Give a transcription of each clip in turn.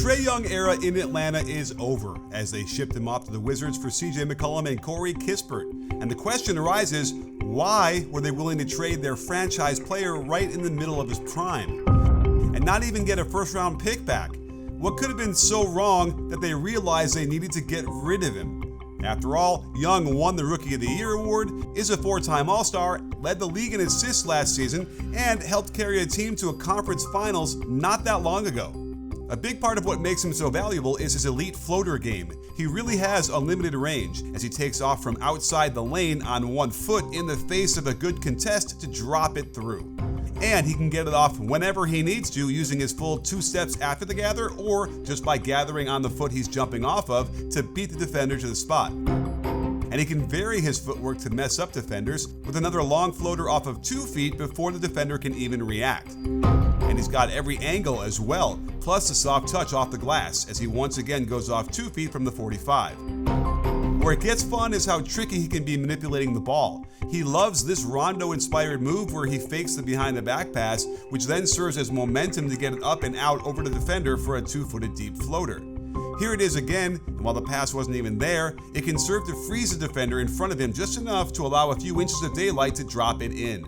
Trae Young era in Atlanta is over as they shipped him off to the Wizards for CJ McCollum and Kispert. And the question arises, why were they willing to trade their franchise player right in the middle of his prime? And not even get a first-round pick back? What could have been so wrong that they realized they needed to get rid of him? After all, Young won the Rookie of the Year award, is a four-time All-Star, led the league in assists last season, and helped carry a team to a conference finals not that long ago. A big part of what makes him so valuable is his elite floater game. He really has unlimited range as he takes off from outside the lane on 1 foot in the face of a good contest to drop it through. And he can get it off whenever he needs to using his full 2 steps after the gather or just by gathering on the foot he's jumping off of to beat the defender to the spot. And he can vary his footwork to mess up defenders with another long floater off of 2 feet before the defender can even react. And he's got every angle as well, plus a soft touch off the glass as he once again goes off 2 feet from the 45. Where it gets fun is how tricky he can be manipulating the ball. He loves this Rondo-inspired move where he fakes the behind-the-back pass, which then serves as momentum to get it up and out over the defender for a 2-footed deep floater. Here it is again, and while the pass wasn't even there, it can serve to freeze the defender in front of him just enough to allow a few inches of daylight to drop it in.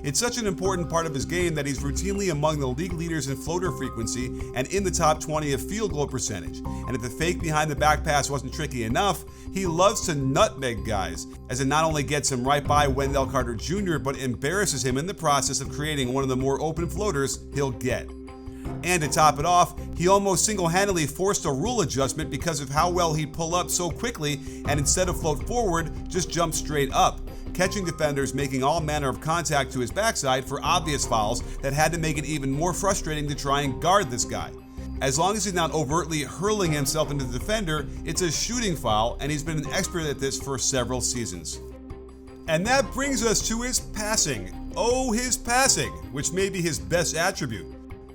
It's such an important part of his game that he's routinely among the league leaders in floater frequency and in the top 20 of field goal percentage. And if the fake behind the back pass wasn't tricky enough, he loves to nutmeg guys, as it not only gets him right by Wendell Carter Jr., but embarrasses him in the process of creating one of the more open floaters he'll get. And to top it off, he almost single-handedly forced a rule adjustment because of how well he'd pull up so quickly and instead of float forward, just jump straight up, catching defenders making all manner of contact to his backside for obvious fouls that had to make it even more frustrating to try and guard this guy. As long as he's not overtly hurling himself into the defender, it's a shooting foul, and he's been an expert at this for several seasons. And that brings us to his passing. Oh, his passing, which may be his best attribute.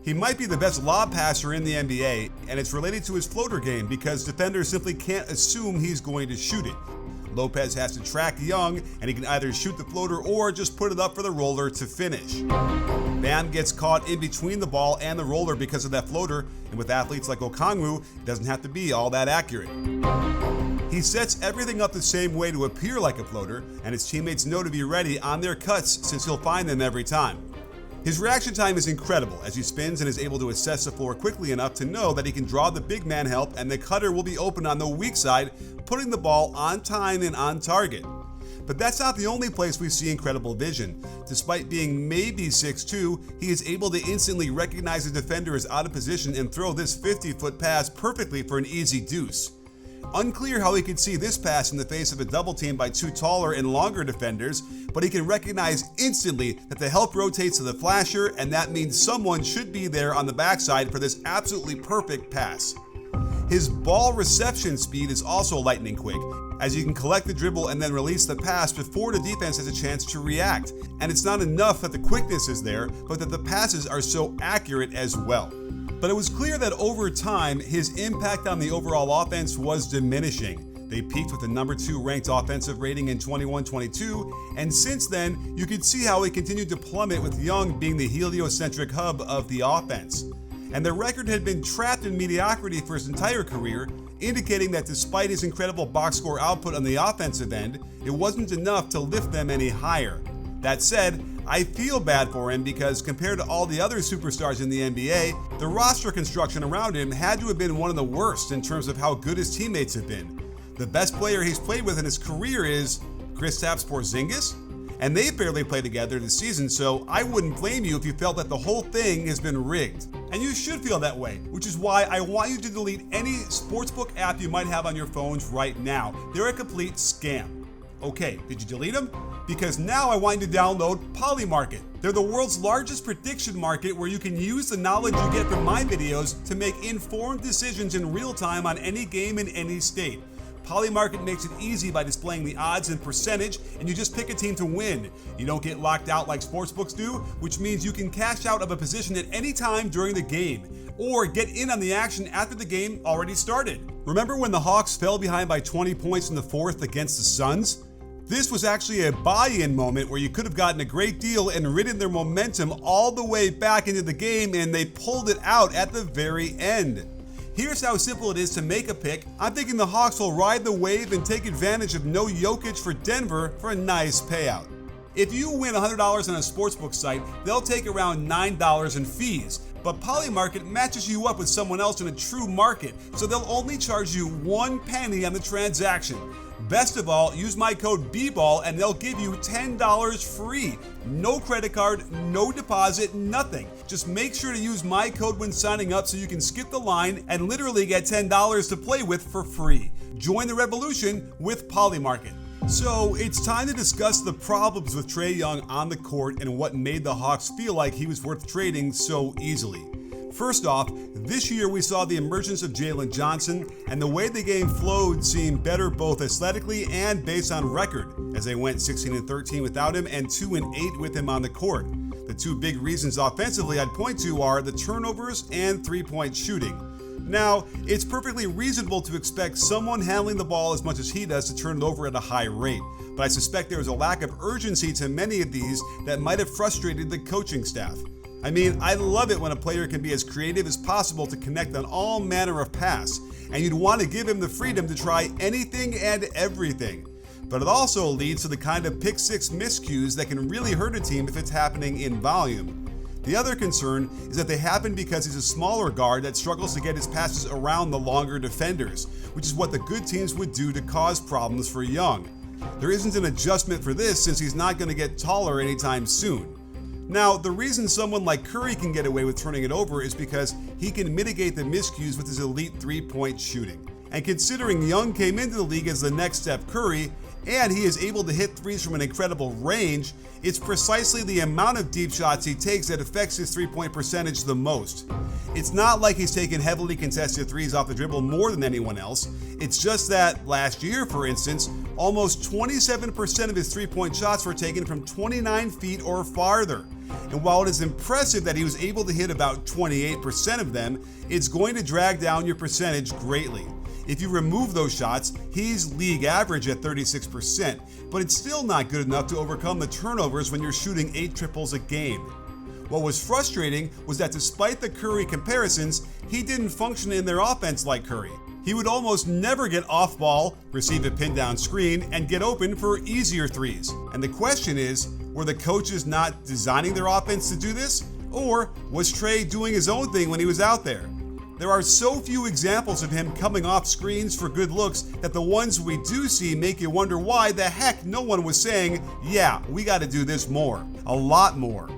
He might be the best lob passer in the NBA, and it's related to his floater game because defenders simply can't assume he's going to shoot it. Lopez has to track Young, and he can either shoot the floater or just put it up for the roller to finish. Bam gets caught in between the ball and the roller because of that floater, and with athletes like Okongwu, it doesn't have to be all that accurate. He sets everything up the same way to appear like a floater, and his teammates know to be ready on their cuts since he'll find them every time. His reaction time is incredible as he spins and is able to assess the floor quickly enough to know that he can draw the big man help and the cutter will be open on the weak side, putting the ball on time and on target. But that's not the only place we see incredible vision. Despite being maybe 6'2", he is able to instantly recognize the defender is out of position and throw this 50-foot pass perfectly for an easy deuce. Unclear how he could see this pass in the face of a double team by 2 taller and longer defenders, but he can recognize instantly that the help rotates to the flasher, and that means someone should be there on the backside for this absolutely perfect pass. His ball reception speed is also lightning quick, as you can collect the dribble and then release the pass before the defense has a chance to react. And it's not enough that the quickness is there, but that the passes are so accurate as well. But it was clear that over time, his impact on the overall offense was diminishing. They peaked with the number 2 ranked offensive rating in 21-22, and since then, you could see how he continued to plummet with Young being the heliocentric hub of the offense. And the record had been trapped in mediocrity for his entire career, indicating that despite his incredible box score output on the offensive end, it wasn't enough to lift them any higher. That said, I feel bad for him because compared to all the other superstars in the NBA, the roster construction around him had to have been one of the worst in terms of how good his teammates have been. The best player he's played with in his career is Kristaps Porzingis, and they barely played together this season, so I wouldn't blame you if you felt that the whole thing has been rigged. And you should feel that way, which is why I want you to delete any sportsbook app you might have on your phones right now. They're a complete scam. Okay, did you delete them? Because now I want you to download Polymarket. They're the world's largest prediction market where you can use the knowledge you get from my videos to make informed decisions in real time on any game in any state. Polymarket makes it easy by displaying the odds and percentage, and you just pick a team to win. You don't get locked out like sportsbooks do, which means you can cash out of a position at any time during the game, or get in on the action after the game already started. Remember when the Hawks fell behind by 20 points in the 4th against the Suns? This was actually a buy-in moment where you could have gotten a great deal and ridden their momentum all the way back into the game, and they pulled it out at the very end. Here's how simple it is to make a pick. I'm thinking the Hawks will ride the wave and take advantage of no Jokic for Denver for a nice payout. If you win $100 on a sportsbook site, they'll take around $9 in fees. But Polymarket matches you up with someone else in a true market, so they'll only charge you 1 penny on the transaction. Best of all, use my code BBALL and they'll give you $10 free. No credit card, no deposit, nothing. Just make sure to use my code when signing up so you can skip the line and literally get $10 to play with for free. Join the revolution with Polymarket. So it's time to discuss the problems with Trae Young on the court and what made the Hawks feel like he was worth trading so easily. First off, this year we saw the emergence of Jalen Johnson, and the way the game flowed seemed better both aesthetically and based on record, as they went 16-13 without him and 2-8 with him on the court. The two big reasons offensively I'd point to are the turnovers and three-point shooting. Now, it's perfectly reasonable to expect someone handling the ball as much as he does to turn it over at a high rate, but I suspect there was a lack of urgency to many of these that might have frustrated the coaching staff. I mean, I love it when a player can be as creative as possible to connect on all manner of paths, and you'd want to give him the freedom to try anything and everything. But it also leads to the kind of pick-six miscues that can really hurt a team if it's happening in volume. The other concern is that they happen because he's a smaller guard that struggles to get his passes around the longer defenders, which is what the good teams would do to cause problems for Young. There isn't an adjustment for this since he's not going to get taller anytime soon. Now, the reason someone like Curry can get away with turning it over is because he can mitigate the miscues with his elite three-point shooting. And considering Young came into the league as the next Steph Curry, and he is able to hit threes from an incredible range, it's precisely the amount of deep shots he takes that affects his three-point percentage the most. It's not like he's taken heavily contested threes off the dribble more than anyone else. It's just that last year, for instance, almost 27% of his three-point shots were taken from 29 feet or farther. And while it is impressive that he was able to hit about 28% of them, it's going to drag down your percentage greatly. If you remove those shots, he's league average at 36%, but it's still not good enough to overcome the turnovers when you're shooting 8 triples a game. What was frustrating was that despite the Curry comparisons, he didn't function in their offense like Curry. He would almost never get off ball, receive a pin down screen, and get open for easier threes. And the question is, were the coaches not designing their offense to do this? Or was Trae doing his own thing when he was out there? There are so few examples of him coming off screens for good looks that the ones we do see make you wonder why the heck no one was saying, yeah, we got to do this more, a lot more.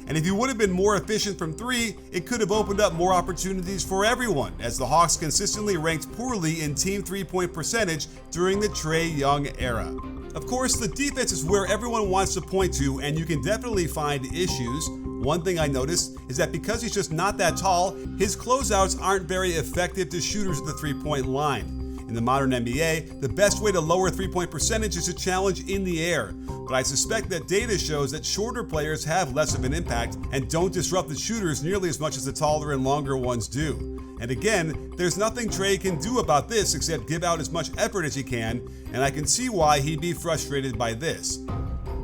And if he would have been more efficient from three, it could have opened up more opportunities for everyone, as the Hawks consistently ranked poorly in team three-point percentage during the Trae Young era. Of course, the defense is where everyone wants to point to, and you can definitely find issues. One thing I noticed is that because he's just not that tall, his closeouts aren't very effective to shooters at the three-point line. In the modern NBA, the best way to lower three-point percentage is to challenge in the air, but I suspect that data shows that shorter players have less of an impact and don't disrupt the shooters nearly as much as the taller and longer ones do. And again, there's nothing Trae can do about this except give out as much effort as he can, and I can see why he'd be frustrated by this.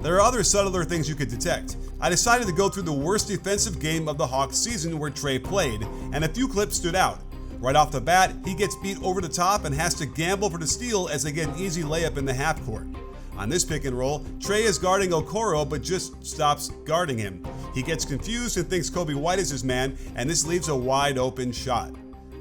There are other subtler things you could detect. I decided to go through the worst defensive game of the Hawks season where Trae played, and a few clips stood out. Right off the bat, he gets beat over the top and has to gamble for the steal as they get an easy layup in the half court. On this pick and roll, Trae is guarding Okoro but just stops guarding him. He gets confused and thinks Kobe White is his man, and this leaves a wide open shot.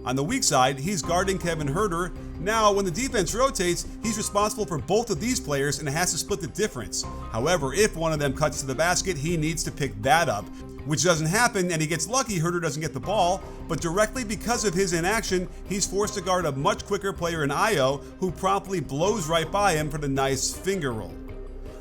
On the weak side, he's guarding Kevin Huerter. Now, when the defense rotates, he's responsible for both of these players and has to split the difference. However, if one of them cuts to the basket, he needs to pick that up, which doesn't happen, and he gets lucky Huerter doesn't get the ball, but directly because of his inaction, he's forced to guard a much quicker player in Io, who promptly blows right by him for the nice finger roll.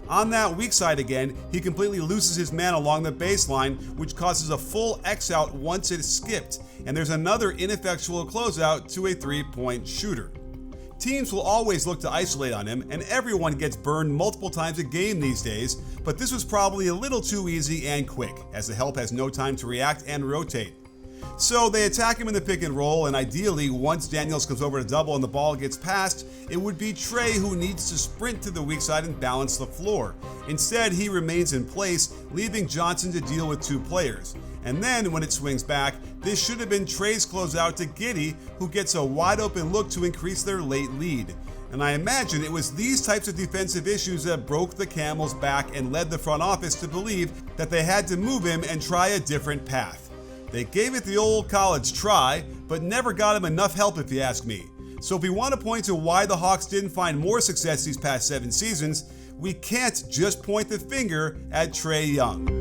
On that weak side again, he completely loses his man along the baseline, which causes a full X out once it's skipped, and there's another ineffectual closeout to a three-point shooter. Teams will always look to isolate on him, and everyone gets burned multiple times a game these days, but this was probably a little too easy and quick, as the help has no time to react and rotate. So they attack him in the pick and roll, and ideally, once Daniels comes over to double and the ball gets passed, it would be Trae who needs to sprint to the weak side and balance the floor. Instead, he remains in place, leaving Johnson to deal with two players. And then, when it swings back, This should have been Trae's closeout to Giddey, who gets a wide open look to increase their late lead. And I imagine it was these types of defensive issues that broke the Camel's back and led the front office to believe that they had to move him and try a different path. They gave it the old college try, but never got him enough help if you ask me. So if we want to point to why the Hawks didn't find more success these past 7 seasons, we can't just point the finger at Trae Young.